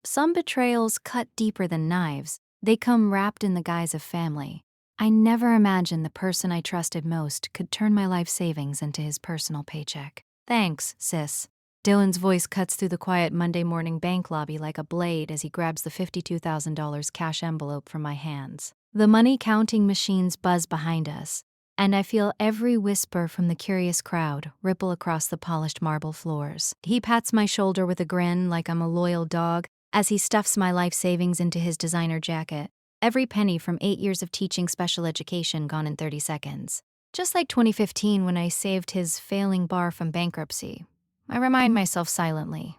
Some betrayals cut deeper than knives. They come wrapped in the guise of family. I never imagined the person I trusted most could turn my life savings into his personal paycheck. Thanks, sis. Dylan's voice cuts through the quiet Monday morning bank lobby like a blade as he grabs the $52,000 cash envelope from my hands. The money counting machines buzz behind us, and I feel every whisper from the curious crowd ripple across the polished marble floors. He pats my shoulder with a grin like I'm a loyal dog as he stuffs my life savings into his designer jacket. Every penny from 8 years of teaching special education gone in 30 seconds. Just like 2015 when I saved his failing bar from bankruptcy. I remind myself silently,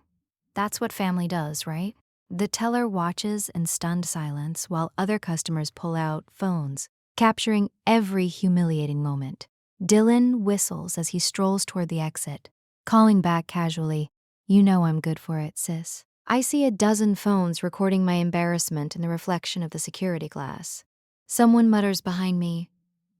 that's what family does, right? The teller watches in stunned silence while other customers pull out phones, capturing every humiliating moment. Dylan whistles as he strolls toward the exit, calling back casually, "You know I'm good for it, sis." I see a dozen phones recording my embarrassment in the reflection of the security glass. Someone mutters behind me,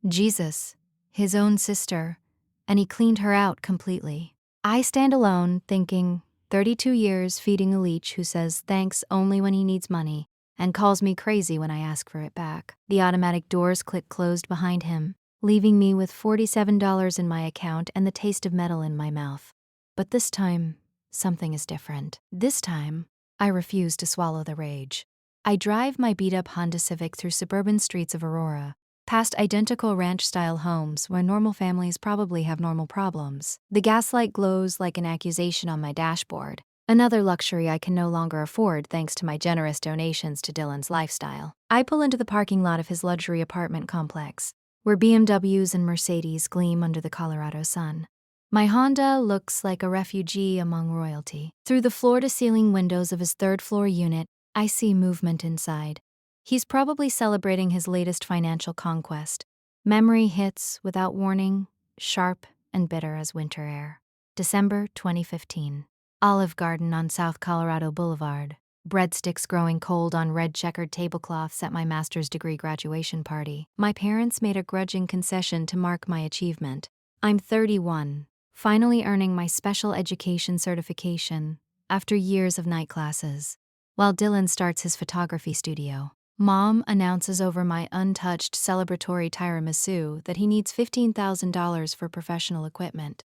"Jesus, his own sister, and he cleaned her out completely." I stand alone, thinking, 32 years feeding a leech who says thanks only when he needs money and calls me crazy when I ask for it back. The automatic doors click closed behind him, leaving me with $47 in my account and the taste of metal in my mouth. But this time, something is different. This time, I refuse to swallow the rage. I drive my beat-up Honda Civic through suburban streets of Aurora, past identical ranch-style homes where normal families probably have normal problems. The gaslight glows like an accusation on my dashboard, another luxury I can no longer afford thanks to my generous donations to Dylan's lifestyle. I pull into the parking lot of his luxury apartment complex, where BMWs and Mercedes gleam under the Colorado sun. My Honda looks like a refugee among royalty. Through the floor-to-ceiling windows of his third-floor unit, I see movement inside. He's probably celebrating his latest financial conquest. Memory hits without warning, sharp and bitter as winter air. December 2015. Olive Garden on South Colorado Boulevard. Breadsticks growing cold on red checkered tablecloths at my master's degree graduation party. My parents made a grudging concession to mark my achievement. I'm 31, finally earning my special education certification after years of night classes, while Dylan starts his photography studio. Mom announces over my untouched celebratory tiramisu that he needs $15,000 for professional equipment.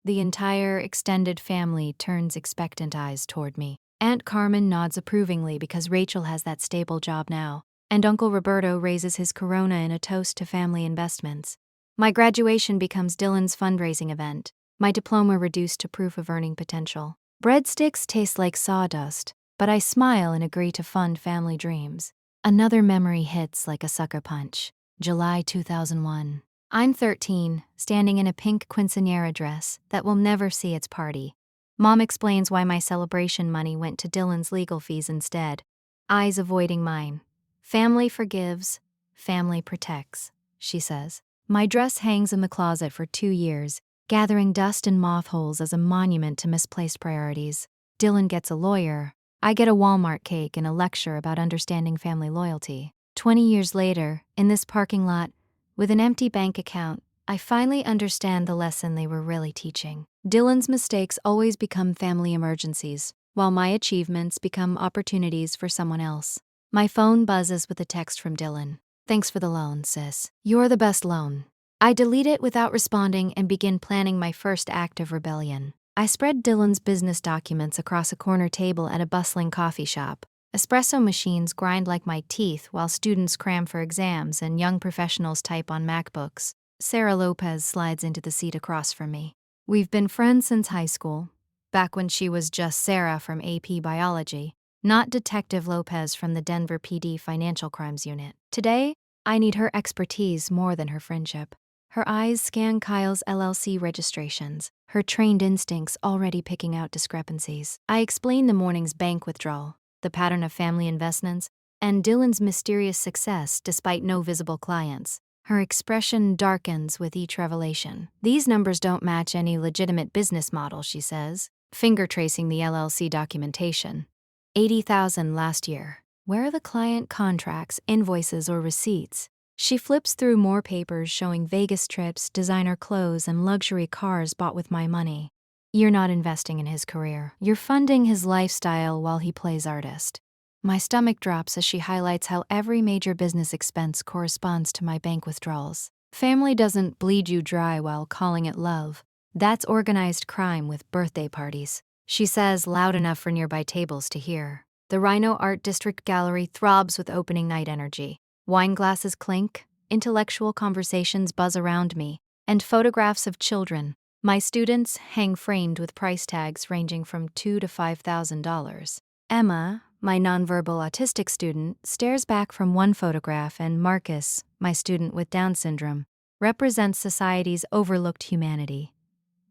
The entire extended family turns expectant eyes toward me. Aunt Carmen nods approvingly because Rachel has that stable job now, and Uncle Roberto raises his Corona in a toast to family investments. My graduation becomes Dylan's fundraising event, my diploma reduced to proof of earning potential. Breadsticks taste like sawdust, but I smile and agree to fund family dreams. Another memory hits like a sucker punch. July 2001. I'm 13, standing in a pink quinceañera dress that will never see its party. Mom explains why my celebration money went to Dylan's legal fees instead, eyes avoiding mine. Family forgives, family protects, she says. My dress hangs in the closet for 2 years, gathering dust and moth holes as a monument to misplaced priorities. Dylan gets a lawyer. I get a Walmart cake and a lecture about understanding family loyalty. 20 years later, in this parking lot, with an empty bank account, I finally understand the lesson they were really teaching. Dylan's mistakes always become family emergencies, while my achievements become opportunities for someone else. My phone buzzes with a text from Dylan. "Thanks for the loan, sis. You're the best loan." I delete it without responding and begin planning my first act of rebellion. I spread Dylan's business documents across a corner table at a bustling coffee shop. Espresso machines grind like my teeth while students cram for exams and young professionals type on MacBooks. Sarah Lopez slides into the seat across from me. We've been friends since high school, back when she was just Sarah from AP Biology, not Detective Lopez from the Denver PD Financial Crimes Unit. Today, I need her expertise more than her friendship. Her eyes scan Kyle's LLC registrations, her trained instincts already picking out discrepancies. I explain the morning's bank withdrawal, the pattern of family investments, and Dylan's mysterious success despite no visible clients. Her expression darkens with each revelation. "These numbers don't match any legitimate business model," she says, finger tracing the LLC documentation. 80,000 last year. Where are the client contracts, invoices, or receipts? She flips through more papers showing Vegas trips, designer clothes, and luxury cars bought with my money. You're not investing in his career. You're funding his lifestyle while he plays artist. My stomach drops as she highlights how every major business expense corresponds to my bank withdrawals. Family doesn't bleed you dry while calling it love. That's organized crime with birthday parties, she says loud enough for nearby tables to hear. The Rhino Art District Gallery throbs with opening night energy. Wine glasses clink, intellectual conversations buzz around me, and photographs of children, my students, hang framed with price tags ranging from $2,000 to $5,000. Emma, my nonverbal autistic student, stares back from one photograph, and Marcus, my student with Down syndrome, represents society's overlooked humanity.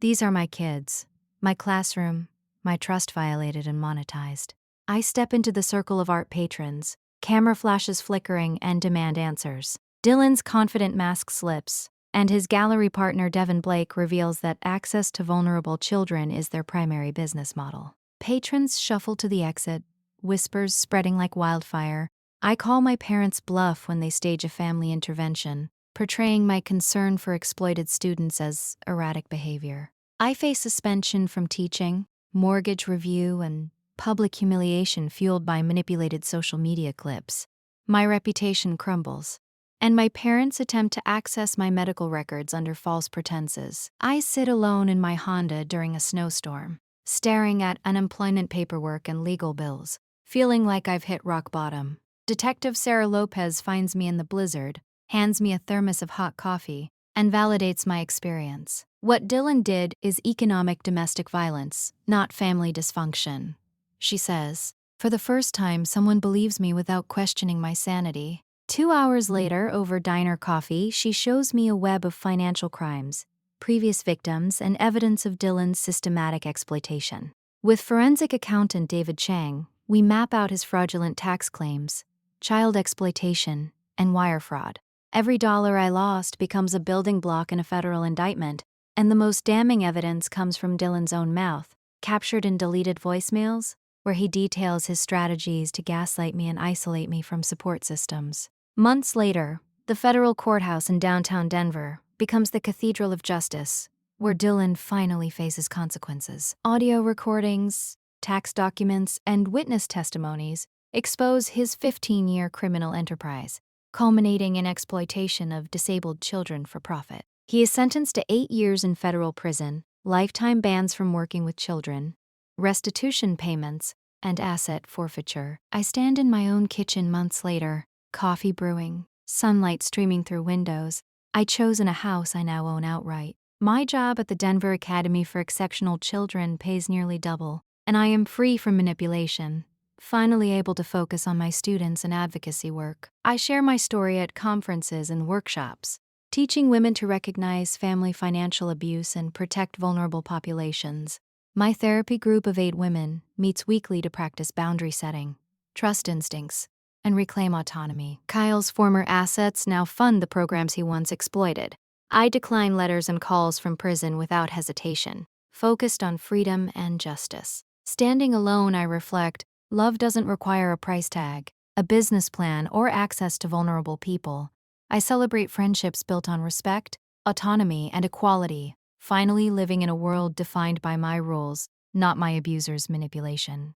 These are my kids, my classroom, my trust violated and monetized. I step into the circle of art patrons, camera flashes flickering, and demand answers. Dylan's confident mask slips, and his gallery partner Devin Blake reveals that access to vulnerable children is their primary business model. Patrons shuffle to the exit, whispers spreading like wildfire. I call my parents' bluff when they stage a family intervention, portraying my concern for exploited students as erratic behavior. I face suspension from teaching, mortgage review, and public humiliation fueled by manipulated social media clips. My reputation crumbles, and my parents attempt to access my medical records under false pretenses. I sit alone in my Honda during a snowstorm, staring at unemployment paperwork and legal bills, feeling like I've hit rock bottom. Detective Sarah Lopez finds me in the blizzard, hands me a thermos of hot coffee, and validates my experience. What Dylan did is economic domestic violence, not family dysfunction, she says. For the first time, someone believes me without questioning my sanity. 2 hours later, over diner coffee, she shows me a web of financial crimes, previous victims, and evidence of Dylan's systematic exploitation. With forensic accountant David Chang, we map out his fraudulent tax claims, child exploitation, and wire fraud. Every dollar I lost becomes a building block in a federal indictment, and the most damning evidence comes from Dylan's own mouth, captured in deleted voicemails, where he details his strategies to gaslight me and isolate me from support systems. Months later, the federal courthouse in downtown Denver becomes the cathedral of justice, where Dylan finally faces consequences. Audio recordings, tax documents, and witness testimonies expose his 15-year criminal enterprise, culminating in exploitation of disabled children for profit. He is sentenced to 8 years in federal prison, lifetime bans from working with children, restitution payments, and asset forfeiture. I stand in my own kitchen months later, coffee brewing, sunlight streaming through windows. I chosen a house I now own outright. My job at the Denver Academy for Exceptional Children pays nearly double, and I am free from manipulation, finally able to focus on my students and advocacy work. I share my story at conferences and workshops, teaching women to recognize family financial abuse and protect vulnerable populations. My therapy group of 8 women meets weekly to practice boundary setting, trust instincts, and reclaim autonomy. Kyle's former assets now fund the programs he once exploited. I decline letters and calls from prison without hesitation, focused on freedom and justice. Standing alone, I reflect, love doesn't require a price tag, a business plan, or access to vulnerable people. I celebrate friendships built on respect, autonomy, and equality, finally living in a world defined by my rules, not my abuser's manipulation.